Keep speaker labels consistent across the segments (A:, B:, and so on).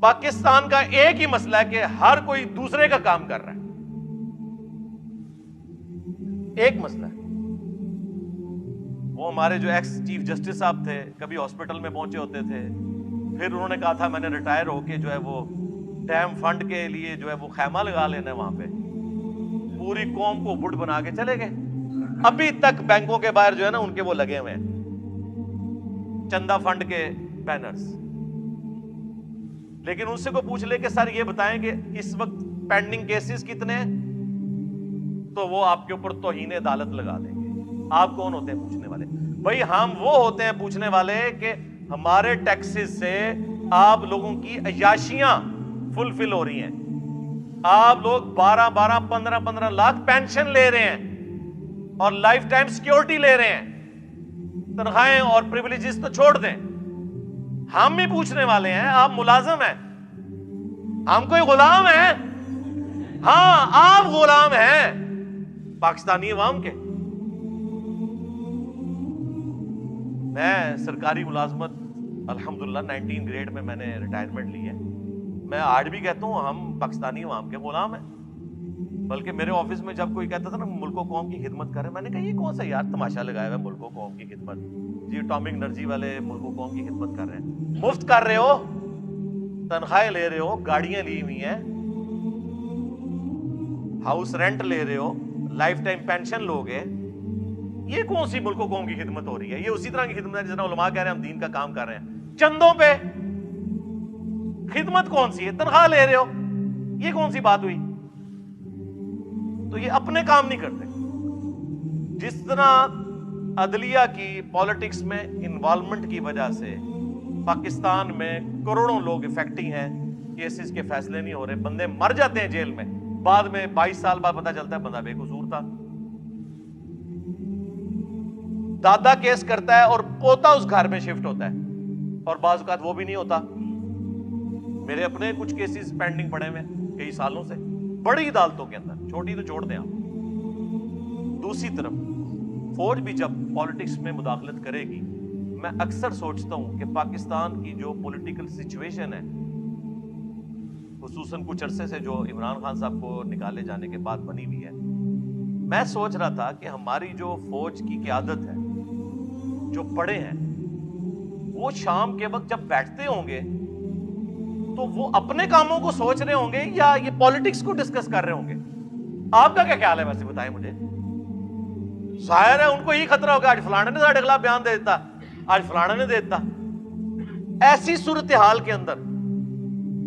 A: پاکستان کا ایک ہی مسئلہ ہے کہ ہر کوئی دوسرے کا کام کر رہا ہے. ایک مسئلہ ہے. وہ ہمارے جو ایکس چیف جسٹس صاحب تھے, کبھی ہاسپٹل میں پہنچے ہوتے تھے, پھر انہوں نے کہا تھا میں نے ریٹائر ہو کے جو ہے وہ ڈیم فنڈ کے لیے جو ہے وہ خیمہ لگا لینا ہے وہاں پہ, پوری قوم کو بڈ بنا کے چلے گئے. ابھی تک بینکوں کے باہر جو ہے نا ان کے وہ لگے ہوئے ہیں چندہ فنڈ کے بینرز. لیکن ان سے کو پوچھ لے کہ سر یہ بتائیں کہ اس وقت پینڈنگ کیسز کتنے ہیں, تو وہ آپ کے اوپر توہین عدالت لگا دیں گے. آپ کون ہوتے ہیں پوچھنے والے؟ بھائی ہم وہ ہوتے ہیں پوچھنے والے کہ ہمارے ٹیکسز سے آپ لوگوں کی عیاشیاں فلفل ہو رہی ہیں. آپ لوگ 12 15 لاکھ پینشن لے رہے ہیں اور لائف ٹائم سیکیورٹی لے رہے ہیں. تنخواہیں اور پریویلیجز تو چھوڑ دیں, ہم بھی پوچھنے والے ہیں. آپ ملازم ہیں, ہم کوئی غلام ہیں؟ ہاں آپ غلام ہیں پاکستانی عوام کے. میں سرکاری ملازمت الحمدللہ 19 گریڈ میں نے ریٹائرمنٹ لی ہے. میں آج بھی کہتا ہوں ہم پاکستانی عوام کے غلام ہیں. بلکہ میرے آفس میں جب کوئی کہتا تھا نا ملک و قوم کی خدمت کر رہے ہیں, میں نے کہا یہ کون سا یار تماشا لگایا ہوا ہے ملک و قوم کی خدمت, جی اٹامک انرجی والے ملک و قوم کی خدمت کر رہے ہیں. مفت کر رہے ہو, تنخواہیں لے رہے ہو, گاڑیاں لی ہوئی ہیں, ہاؤس رینٹ لے رہے ہو, لائف ٹائم پینشن لوگے. یہ کون سی ملک و قوم کی خدمت ہو رہی ہے؟ یہ اسی طرح کی خدمت ہے جس طرح علماء کہہ رہے ہیں ہم دین کا کام کر رہے ہیں. چندوں پہ خدمت کون سی ہے؟ تنخواہ لے رہے ہو, یہ کون سی بات ہوئی؟ تو یہ اپنے کام نہیں کرتے. جس طرح عدلیہ کی پالیٹکس میں انوالومنٹ کی وجہ سے پاکستان میں کروڑوں لوگ افیکٹنگ ہیں, کیسز کے فیصلے نہیں ہو رہے, بندے مر جاتے ہیں جیل میں, بعد میں 22 سال بعد پتہ چلتا ہے بندہ بے قصور تھا. دادا کیس کرتا ہے اور پوتا اس گھر میں شفٹ ہوتا ہے, اور بعض اوقات وہ بھی نہیں ہوتا. میرے اپنے کچھ کیسز پینڈنگ پڑے ہوئے کئی سالوں سے بڑی عدالتوں کے اندر, چھوٹی تو چھوڑ دیں آپ. دوسری طرف فوج بھی جب پالیٹکس میں مداخلت کرے گی, میں اکثر سوچتا ہوں کہ پاکستان کی جو پولیٹیکل سچویشن ہے, خصوصاً کچھ عرصے سے جو عمران خان صاحب کو نکالے جانے کے بعد بنی ہوئی ہے, میں سوچ رہا تھا کہ ہماری جو فوج کی قیادت ہے, جو بڑے ہیں, وہ شام کے وقت جب بیٹھتے ہوں گے تو وہ اپنے کاموں کو سوچ رہے ہوں گے یا یہ پالیٹکس کو ڈسکس کر رہے ہوں گے؟ آپ کا کیا خیال ہے ویسے بتائیں مجھے. ظاہر ہے ان کو یہ خطرہ ہوگا آج فلانے نے ساڑھے خلاف بیان دے دیتا, آج فلانے نے دے دیتا. ایسی صورتحال کے اندر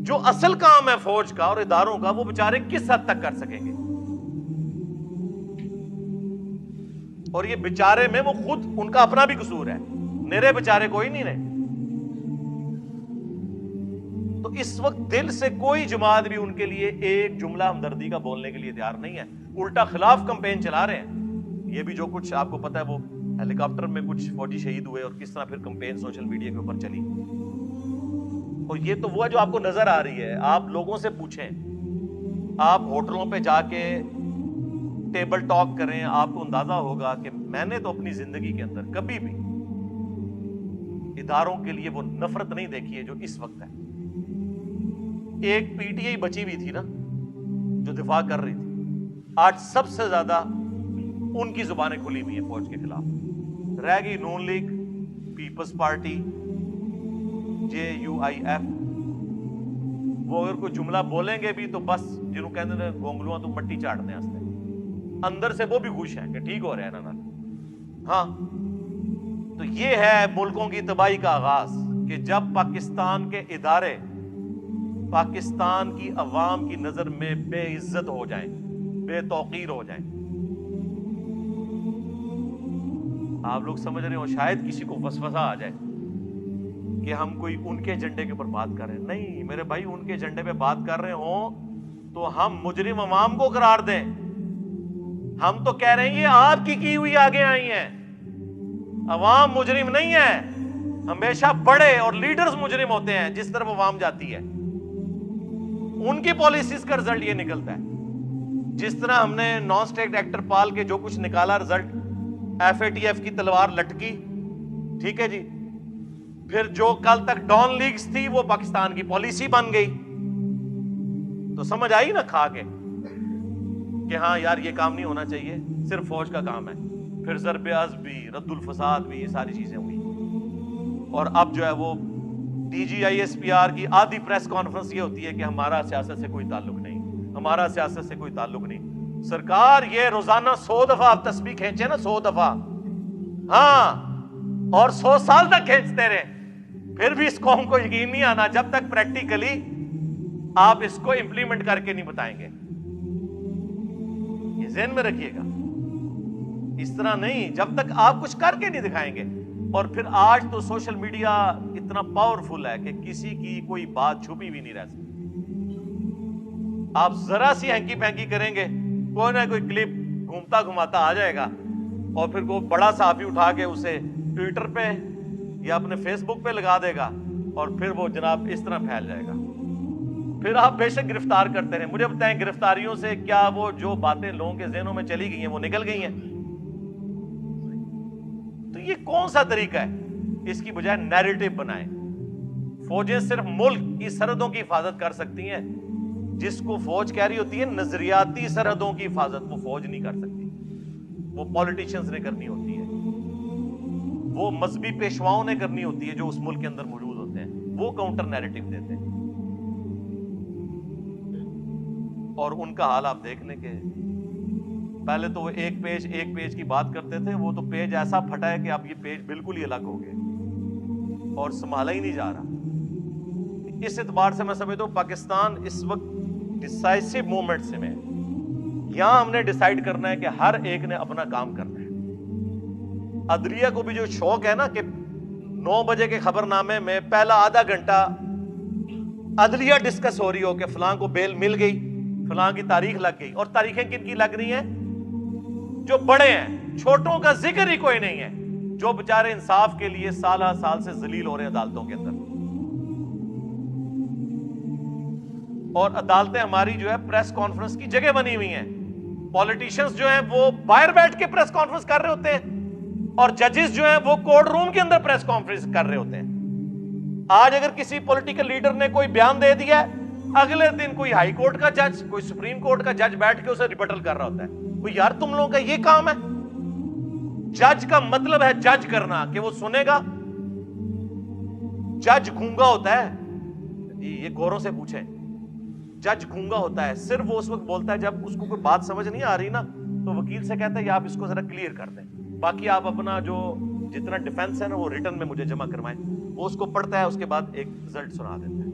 A: جو اصل کام ہے فوج کا اور اداروں کا, وہ بیچارے کس حد تک کر سکیں گے؟ اور یہ بیچارے میں وہ خود ان کا اپنا بھی قصور ہے, میرے بیچارے کوئی نہیں رہے. تو اس وقت دل سے کوئی جماعت بھی ان کے لیے ایک جملہ ہمدردی کا بولنے کے لیے تیار نہیں ہے, الٹا خلاف کمپین چلا رہے ہیں. یہ بھی جو کچھ آپ کو پتا ہے وہ ہیلی کاپٹر میں کچھ فوجی شہید ہوئے اور کس طرح پھر کمپین سوشل میڈیا کے اوپر چلی. اور یہ تو وہ ہے جو آپ کو نظر آ رہی ہے. آپ لوگوں سے پوچھیں, آپ ہوٹلوں پہ جا کے ٹیبل ٹاک کریں, آپ کو اندازہ ہوگا کہ میں نے تو اپنی زندگی کے اندر کبھی بھی اداروں کے لیے وہ نفرت نہیں دیکھی ہے جو اس وقت ہے. ایک پی ٹی آئی بچی ہوئی تھی نا جو دفاع کر رہی تھی, آج سب سے زیادہ ان کی زبانیں کھلی ہوئی ہیں فوج کے خلاف. رہ گئی نون لیگ, پیپلز پارٹی, JUIF. وہ اگر کوئی جملہ بولیں گے بھی تو بس جنہوں کہتے ہیں گونگلواں تو مٹی چاٹنے ہستے, اندر سے وہ بھی خوش ہیں کہ ٹھیک ہو رہے ہیں نا. ہاں تو یہ ہے ملکوں کی تباہی کا آغاز کہ جب پاکستان کے ادارے پاکستان کی عوام کی نظر میں بے عزت ہو جائیں, بے توقیر ہو جائیں. آپ لوگ سمجھ رہے ہو شاید کسی کو وسوسہ آ جائے کہ ہم کوئی ان کے ایجنڈے کے اوپر بات کر رہے ہیں. نہیں میرے بھائی, ان کے ایجنڈے پہ بات کر رہے ہوں تو ہم مجرم عوام کو قرار دیں. ہم تو کہہ رہے ہیں یہ آپ کی ہوئی آگے آئی ہیں, عوام مجرم نہیں ہے. ہمیشہ بڑے اور لیڈرز مجرم ہوتے ہیں جس طرف عوام جاتی ہے, ان کی پالیسیز کا رزلٹ یہ نکلتا ہے. جس طرح ہم نے نان اسٹیٹ ایکٹر پال کے جو کچھ نکالا رزلٹ, FATF کی تلوار لٹکی, ٹھیک ہے جی, پھر جو کل تک ڈان لیگز تھی وہ پاکستان کی پالیسی بن گئی. تو سمجھ آئی نا کھا کے کہ ہاں یار یہ کام نہیں ہونا چاہیے, صرف فوج کا کام ہے. پھر ضرب عضب بھی, رد الفساد بھی, یہ ساری چیزیں ہوئی. اور اب جو ہے وہ D G I S P R کی آدھی پریس کانفرنس یہ ہوتی ہے کہ ہمارا سیاست سے کوئی تعلق نہیں, ہمارا سیاست سے کوئی تعلق نہیں. سرکار یہ روزانہ 100 دفعہ آپ تسبیح کھینچے نا, 100 دفعہ, ہاں, اور 100 سال تک کھینچتے رہے, پھر بھی اس قوم کو یقین نہیں آنا جب تک پریکٹیکلی آپ اس کو امپلیمنٹ کر کے نہیں بتائیں گے. یہ ذہن میں رکھیے گا, اس طرح نہیں, جب تک آپ کچھ کر کے نہیں دکھائیں گے. اور پھر آج تو سوشل میڈیا اتنا پاورفل ہے کہ کسی کی کوئی بات چھپی بھی نہیں رہ سکتی. آپ ذرا سی ہینکی پینکی کریں گے, کوئی نہ کوئی کلپ گھومتا گھماتا آ جائے گا, اور پھر کوئی بڑا صحافی اٹھا کے اسے ٹویٹر پہ یا اپنے فیس بک پہ لگا دے گا, اور پھر وہ جناب اس طرح پھیل جائے گا. پھر آپ بے شک گرفتار کرتے رہیں. مجھے بتائیں گرفتاریوں سے کیا وہ جو باتیں لوگوں کے ذہنوں میں چلی گئی ہیں وہ نکل گئی ہیں؟ تو یہ کون سا طریقہ ہے؟ اس کی بجائے نیریٹو بنائیں. فوجیں صرف ملک کی سرحدوں کی حفاظت کر سکتی ہیں. جس کو فوج کہہ رہی ہوتی ہے نظریاتی سرحدوں کی حفاظت, وہ فوج نہیں کر سکتی, وہ پولیٹیشنز نے کرنی ہوتی ہے, وہ مذہبی پیشواؤں نے کرنی ہوتی ہے جو اس ملک کے اندر موجود ہوتے ہیں, وہ کاؤنٹر نیریٹو دیتے ہیں. اور ان کا حال آپ دیکھ لیں کہ پہلے تو وہ ایک پیج کی بات کرتے تھے, وہ تو پیج ایسا پھٹا ہے کہ اب یہ پیج بالکل ہی الگ ہو گئے اور سنبھالا ہی نہیں جا رہا. اس اعتبار سے میں سمجھتا ہوں پاکستان اس وقت ڈیسائسو مومنٹ سے میں, یہاں ہم نے ڈیسائیڈ کرنا ہے کہ ہر ایک نے اپنا کام کرنا ہے. عدلیہ کو بھی جو شوق ہے نا کہ 9 بجے کے خبر نامے میں پہلا آدھا گھنٹہ عدلیہ ڈسکس ہو رہی ہو کہ فلاں کو بیل مل گئی, فلاں کی تاریخ لگ گئی. اور تاریخیں کن کی لگ رہی ہیں؟ جو بڑے ہیں, چھوٹوں کا ذکر ہی کوئی نہیں ہے, جو بےچارے انصاف کے لیے سالہ سال سے ذلیل ہو رہے ہیں عدالتوں کے اندر. اور عدالتیں ہماری جو ہے پریس کانفرنس کی جگہ بنی ہوئی ہیں. پولیٹیشنز جو ہیں وہ باہر بیٹھ کے پریس کانفرنس کر رہے ہوتے ہیں, اور ججز جو ہیں وہ کورٹ روم کے اندر پریس کانفرنس کر رہے ہوتے ہیں. آج اگر کسی پولیٹیکل لیڈر نے کوئی بیان دے دیا ہے, اگلے دن کوئی ہائی کورٹ کا جج, کوئی سپریم کورٹ کا جج بیٹھ کے اسے ریبٹل کر رہا ہوتا ہے. کوئی یار تم لوگوں کا یہ کام ہے؟ جج کا مطلب ہے جج کرنا, کہ وہ سنے گا. جج گونگا ہوتا ہے, یہ گوروں سے پوچھیں, جج گونگا ہوتا ہے, صرف وہ اس وقت بولتا ہے جب اس کو کوئی بات سمجھ نہیں آ رہی نا, تو وکیل سے کہتا ہے یہ آپ اس کو ذرا کلیئر کر دیں, باقی آپ اپنا جو جتنا ڈیفنس ہے نا وہ ریٹن میں مجھے جمع کروائیں. وہ اس کو پڑھتا ہے, اس کے بعد ایک رزلٹ سنا دیتا ہے.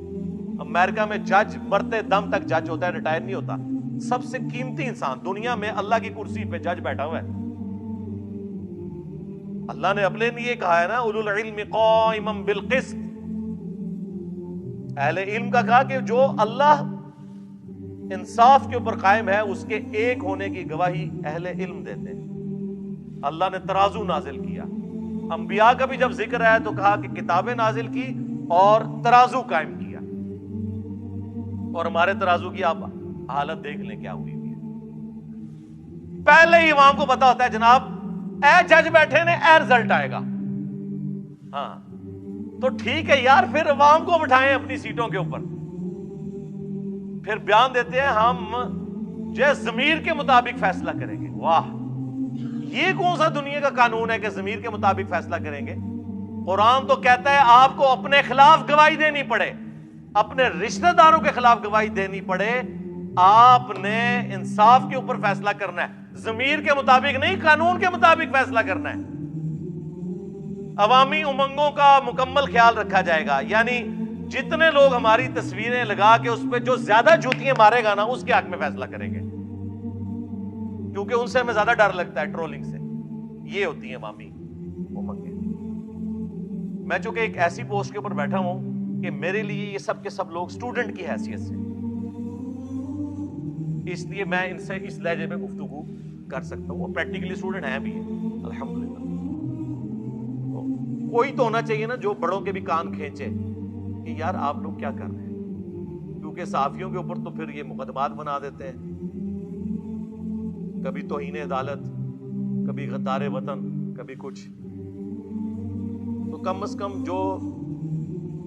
A: امریکہ میں جج مرتے دم تک جج ہوتا ہے, ریٹائر نہیں ہوتا. سب سے قیمتی انسان دنیا میں اللہ کی کرسی پہ جج بیٹھا ہوا ہے. اللہ نے اپنے لیے کہا ہے نا اولو العلم قائما بالقسط, اہل علم کا کہا کہ جو اللہ انصاف کے اوپر قائم ہے اس کے ایک ہونے کی گواہی اہل علم دیتے ہیں. اللہ نے ترازو نازل کیا. انبیاء کا بھی جب ذکر آیا تو کہا کہ کتابیں نازل کی اور ترازو قائم کیا. اور ہمارے ترازو کی آپ حالت دیکھ لیں کیا ہوئی ہے. پہلے ہی عوام کو پتا ہوتا ہے جناب اے جج بیٹھے نے, اے رزلٹ آئے گا. ہاں تو ٹھیک ہے یار, پھر عوام کو بٹھائیں اپنی سیٹوں کے اوپر, پھر بیان دیتے ہیں ہم جو ضمیر کے مطابق فیصلہ کریں گے. واہ, یہ کون سا دنیا کا قانون ہے کہ ضمیر کے مطابق فیصلہ کریں گے؟ قرآن تو کہتا ہے آپ کو اپنے خلاف گواہی دینی پڑے, اپنے رشتہ داروں کے خلاف گواہی دینی پڑے, آپ نے انصاف کے اوپر فیصلہ کرنا ہے, ضمیر کے مطابق نہیں, قانون کے مطابق فیصلہ کرنا ہے. عوامی امنگوں کا مکمل خیال رکھا جائے گا, یعنی جتنے لوگ ہماری تصویریں لگا کے اس پہ جو زیادہ جوتیاں مارے گا نا اس کے حق میں فیصلہ کریں گے, کیونکہ ان سے ہمیں زیادہ ڈر لگتا ہے ٹرولنگ سے. یہ ہوتی ہیں عوامی امنگیں. میں چونکہ ایک ایسی پوسٹ کے اوپر بیٹھا ہوں کہ میرے لیے یہ سب کے سب لوگ اسٹوڈنٹ کی حیثیت سے, اس لیے میں ان سے اس لہجے میں گفتگو کر سکتا ہوں. وہ پریکٹیکلی اسٹوڈنٹ ہیں بھی الحمدللہ. کوئی تو ہونا چاہیے نا جو بڑوں کے بھی کان کھینچے کہ یار آپ لوگ کیا کر رہے ہیں, کیونکہ صحافیوں کے اوپر تو پھر یہ مقدمات بنا دیتے ہیں, کبھی توہین عدالت, کبھی غدار وطن, کبھی کچھ. تو کم از کم جو